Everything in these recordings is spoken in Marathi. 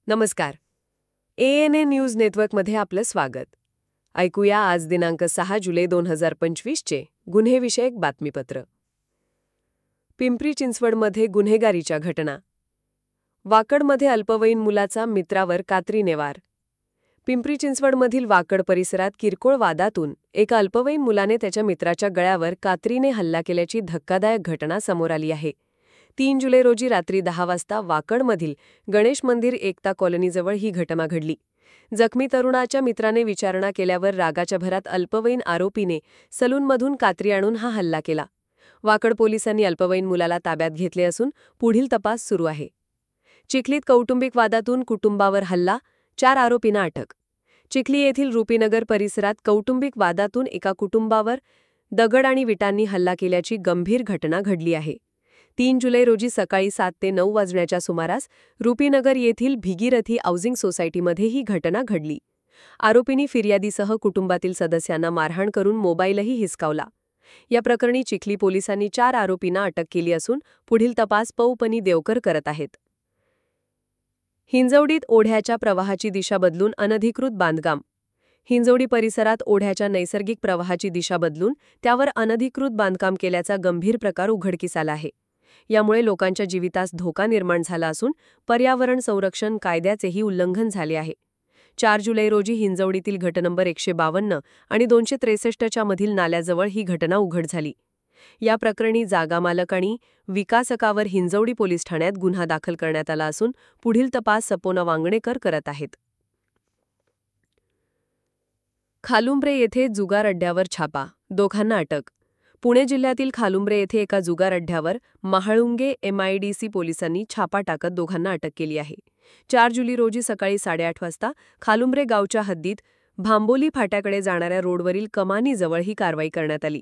नमस्कार. ANA न्यूज नेटवर्कमध्ये आपलं स्वागत. ऐकूया आज दिनांक 6 जुलै 2025चे गुन्हेविषयक बातमीपत्र. पिंपरी चिंचवडमध्ये गुन्हेगारीच्या घटना. वाकडमध्ये अल्पवयीन मुलाचा मित्रावर कात्रीने वार. पिंपरी चिंचवडमधील वाकड परिसरात किरकोळ वादातून एका अल्पवयीन मुलाने त्याच्या मित्राच्या गळ्यावर कात्रीने हल्ला केल्याची धक्कादायक घटना समोर आली आहे. 3 जुलै रोजी रात्री 10 वाजता वाकडमधील गणेश मंदिर एकता कॉलनीजवळ ही घटना घडली. जखमी तरुणाच्या मित्राने विचारणा केल्यावर रागाच्या भरात अल्पवयीन आरोपीने सलूनमधून कात्री आणून हा हल्ला केला. वाकड पोलिसांनी अल्पवयीन मुलाला ताब्यात घेतले असून पुढील तपास सुरू आहे. चिखलीत कौटुंबिक वादातून कुटुंबावर हल्ला, 4 आरोपींना अटक. चिखली येथील रुपीनगर परिसरात कौटुंबिक वादातून एका कुटुंबावर दगड आणि विटांनी हल्ला केल्याची गंभीर घटना घडली आहे. 3 जुलै रोजी सकाळी 7 ते 9 वाजण्याच्या सुमारास रुपीनगर येथील भिगीरथी हाऊसिंग सोसायटीमध्ये ही घटना घडली. आरोपींनी फिर्यादीसह कुटुंबातील सदस्यांना मारहाण करून मोबाईलही हिसकावला. या प्रकरणी चिखली पोलिसांनी 4 आरोपींना अटक केली असून पुढील तपास पौपनी देवकर करत आहेत. हिंजवडीत ओढ्याच्या प्रवाहाची दिशा बदलून अनधिकृत बांधकाम. हिंजवडी परिसरात ओढ्याच्या नैसर्गिक प्रवाहाची दिशा बदलून त्यावर अनधिकृत बांधकाम केल्याचा गंभीर प्रकार उघडकीस आला आहे. यामुळे लोकांच्या जीवितास धोका निर्माण झाला असून पर्यावरण संरक्षण कायद्याचेही उल्लंघन झाले आहे. 4 जुलै रोजी हिंजवडीतील गट नंबर 152 आणि 263च्या मधील नाल्याजवळ ही घटना उघड झाली. या प्रकरणी जागा मालक आणि विकासकावर हिंजवडी पोलीस ठाण्यात गुन्हा दाखल करण्यात आला असून पुढील तपास सपोना वांगणेकर करत आहेत. खालुंब्रे येथे जुगार अड्ड्यावर छापा, दोघांना अटक. पुणे जिल्ह्यातील खालुंब्रे येथे एका जुगार अड्ड्यावर महाळुंगे MIDC पोलिसांनी छापा टाकत दोघांना अटक केली आहे. 4 जुलै रोजी सकाळी 8:30 वाजता खालुंब्रे गावच्या हद्दीत भांबोली फाट्याकडे जाणाऱ्या रोडवरील कमानीजवळ ही कारवाई करण्यात आली.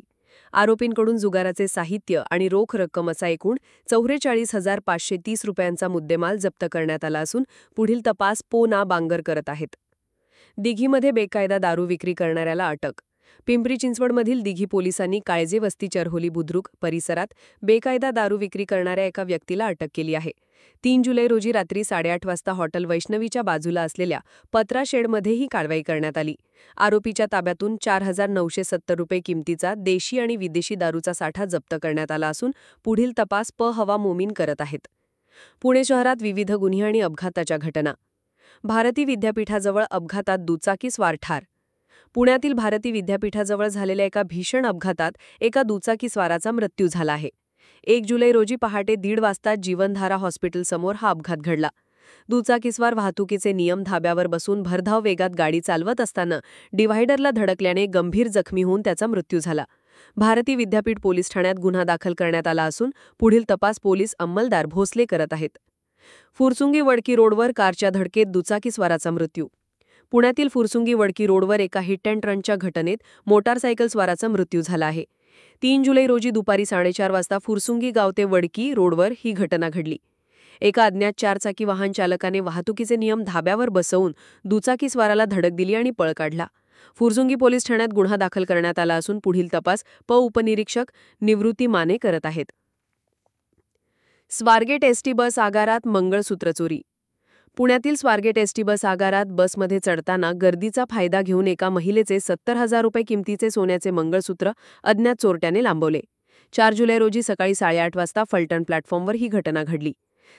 आरोपींकडून जुगाराचे साहित्य आणि रोख रक्कम असा एकूण 44,530 रुपयांचा मुद्देमाल जप्त करण्यात आला असून पुढील तपास पोना बांगर करत आहेत. दिघीमध्ये बेकायदा दारू विक्री करणाऱ्याला अटक. पिंपरी चिंचवडमधील दिघी पोलिसांनी काळजे वस्ती चरहोली बुद्रुक परिसरात बेकायदा दारू विक्री करणाऱ्या एका व्यक्तीला अटक केली आहे. 3 जुलै रोजी रात्री 8:30 वाजता हॉटेल वैष्णवीच्या बाजूला असलेल्या पत्रा शेडमध्ये ही कारवाई करण्यात आली. आरोपीच्या ताब्यातून 4,970 रुपये किमतीचा देशी आणि विदेशी दारूचा साठा जप्त करण्यात आला असून पुढील तपास हवा मोमीन करत आहेत. पुणे शहरात विविध गुन्हे आणि अपघाताच्या घटना. भारती विद्यापीठाजवळ अपघातात दुचाकीस्वार ठार. पुण्यातील भारती विद्यापीठाजवळ झालेल्या एका भीषण अपघातात एका दुचाकीस्वाराचा मृत्यू झाला आहे. 1 जुलै रोजी पहाटे 1:30 वाजता जीवनधारा हॉस्पिटलसमोर हा अपघात घडला. दुचाकीस्वार वाहतुकीचे नियम धाब्यावर बसून भरधाव वेगात गाडी चालवत असताना डिव्हायडरला धडकल्याने गंभीर जखमी होऊन त्याचा मृत्यू झाला. भारती विद्यापीठ पोलीस ठाण्यात गुन्हा दाखल करण्यात आला असून पुढील तपास पोलीस अंमलदार भोसले करत आहेत. फुरसुंगी वडकी रोडवर कारच्या धडकेत दुचाकीस्वाराचा मृत्यू. पुण्यातील फुरसुंगी वडकी रोडवर एका हिट अँड रनच्या घटनेत मोटारसायकलस्वाराचा मृत्यू झाला आहे. 3 जुलै रोजी दुपारी 4:30 वाजता फुरसुंगी गाव ते वडकी रोडवर ही घटना घडली. एका अज्ञात 4चाकी वाहन चालकाने वाहतुकीचे नियम धाब्यावर बसवून दुचाकीस्वाराला धडक दिली आणि पळ काढला. फुरसुंगी पोलीस ठाण्यात गुन्हा दाखल करण्यात आला असून पुढील तपास उपनिरीक्षक निवृत्ती माने करत आहेत. स्वारगेट एसटी बस आगारात मंगळसूत्र चोरी. पुण्यातील स्वारगेट एसटी बस आगारात बसमध्ये चढताना गर्दीचा फायदा घेऊन एका महिलेचे 70,000 रुपये किमतीचे सोन्याचे मंगळसूत्र अज्ञात चोरट्याने लांबवले. 4 जुलै रोजी सकाळी 8:30 वाजता फलटण प्लॅटफॉर्मवर ही घटना घडली.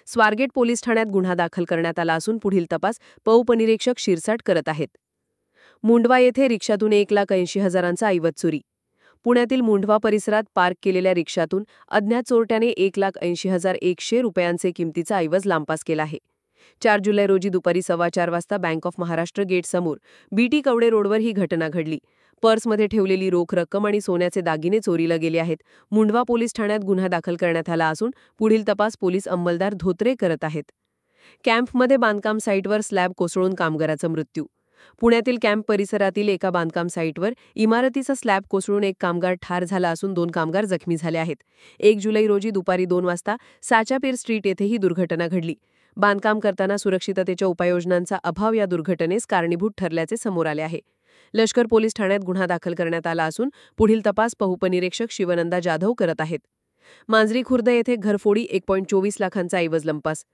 स्वारगेट पोलीस ठाण्यात गुन्हा दाखल करण्यात आला असून पुढील तपास उपनिरीक्षक शिरसाट करत आहेत. मुंढवा येथे रिक्षातून 1,80,000चा ऐवज चोरी. पुण्यातील मुंढवा परिसरात पार्क केलेल्या रिक्षातून अज्ञात चोरट्याने 1,80,100 रुपयांचे किमतीचा ऐवज लांपास केला आहे. 4 जुलै रोजी दुपारी 4:15 वाजता बँक ऑफ महाराष्ट्र गेटसमोर BT कवडे रोडवर ही घटना घडली. पर्समध्ये ठेवलेली रोख रक्कम आणि सोन्याचे दागिने चोरीला गेले आहेत. मुंढवा पोलीस ठाण्यात गुन्हा दाखल करण्यात आला असून पुढील तपास पोलीस अंमलदार धोत्रे करत आहेत. कॅम्पमध्ये बांधकाम साईटवर स्लॅब कोसळून कामगाराचा मृत्यू. पुण्यातील कॅम्प परिसरातील एका बांधकाम साईटवर इमारतीचा स्लॅब कोसळून एक कामगार ठार झाला असून 2 कामगार जखमी झाले आहेत. 1 जुलै रोजी दुपारी 2 वाजता साचापीर स्ट्रीट येथे ही दुर्घटना घडली. बांधकाम करताना सुरक्षिततेच्या उपाययोजनांचा अभाव या दुर्घटनेस कारणीभूत ठरल्याचे समोर आले आहे. लष्कर पोलीस ठाण्यात गुन्हा दाखल करण्यात आला असून पुढील तपास उपनिरीक्षक शिवनंदा जाधव करत आहेत. मांजरी खुर्द येथे घरफोडी 1.24 लाखांचा ऐवज लंपास.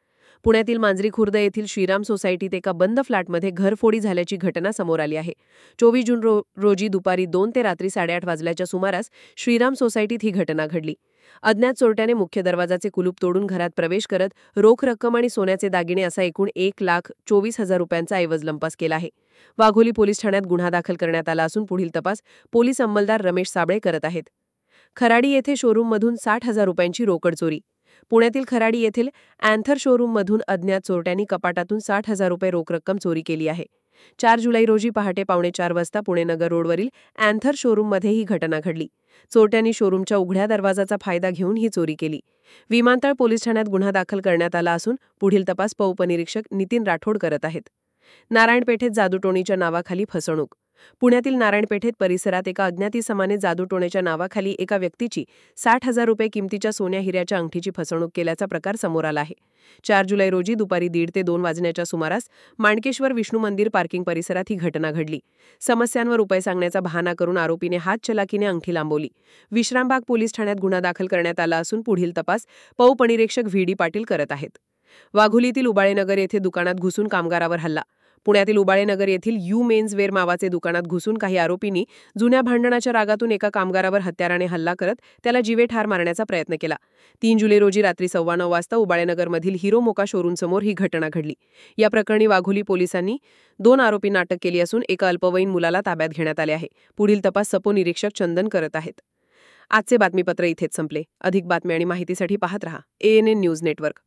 पुण्यातील मांजरी खुर्द येथील श्रीराम सोसायटीत एका बंद फ्लॅटमध्ये घरफोडी झाल्याची घटना समोर आली आहे. 24 जून रोजी दुपारी 2 ते रात्री 8:30 वाजल्याच्या सुमारास श्रीराम सोसायटीत ही घटना घडली. अज्ञात चोरट्याने मुख्य दरवाजाचे कुलूप तोडून घरात प्रवेश करत रोख रक्कम आणि सोन्याचे दागिने असा एकूण 1,24,000 रुपयांचा ऐवज लंपास केला आहे. वाघोली पोलीस ठाण्यात गुन्हा दाखल करण्यात आला असून पुढील तपास पोलीस अंमलदार रमेश साबळे करत आहेत. खराडी येथे शोरूममधून 60,000 रुपयांची रोकड चोरी. पुण्यातील खराडी येथील अँथर शोरूममधून अज्ञात चोरट्यांनी कपाटातून 60,000 रुपये रोख रक्कम चोरी केली आहे. 4 जुलै रोजी पहाटे 3:45 वाजता पुणे नगर रोडवरील अँथर शोरूममध्ये ही घटना घडली. चोरट्यांनी शोरूमच्या उघड्या दरवाजाचा फायदा घेऊन ही चोरी केली. विमानतळ पोलीस ठाण्यात गुन्हा दाखल करण्यात आला असून पुढील तपास उपनिरीक्षक नितीन राठोड करत आहेत. नारायणपेठेत जादूटोणीच्या नावाखाली फसवणूक. पुण्यातील नारायणपेठेत परिसरात एका अज्ञात इसमाने जादूटोण्याच्या नावाखाली एका व्यक्तीची 60,000 रुपये किमतीच्या सोन्या हिऱ्याच्या अंगठीची फसवणूक केल्याचा प्रकार समोर आला आहे. 4 जुलै रोजी दुपारी 1:30 ते 2 वाजण्याच्या सुमारास माणकेश्वर विष्णू मंदिर पार्किंग परिसरात ही घटना घडली. समस्यांवर उपाय सांगण्याचा बहाणा करून आरोपीने हातचलाकीने अंगठी लांबवली. विश्रामबाग पोलीस ठाण्यात गुन्हा दाखल करण्यात आला असून पुढील तपास उपनिरीक्षक व्ही.डी. पाटील करत आहेत. वाघोलीतील उबाळेनगर येथे दुकानात घुसून कामगारावर हल्ला. पुण्यातील उबाळेनगर येथील यू मेन्स वेअर नावाचे दुकानात घुसून काही आरोपींनी जुन्या भांडणाच्या रागातून एका कामगारावर हत्याराने हल्ला करत त्याला जीवे ठार मारण्याचा प्रयत्न केला. 3 जुलै रोजी रात्री 9:15 वाजता उबाळेनगरमधील हिरो मोका शोरूमसमोर ही घटना घडली. या प्रकरणी वाघोली पोलिसांनी 2 आरोपींना अटक केली असून एका अल्पवयीन मुलाला ताब्यात घेण्यात आले आहे. पुढील तपास उपनिरीक्षक चंदन करत आहेत. आजचे बातमीपत्र इथेच संपले. अधिक बातम्या आणि माहितीसाठी पाहत रहा ANN न्यूज नेटवर्क.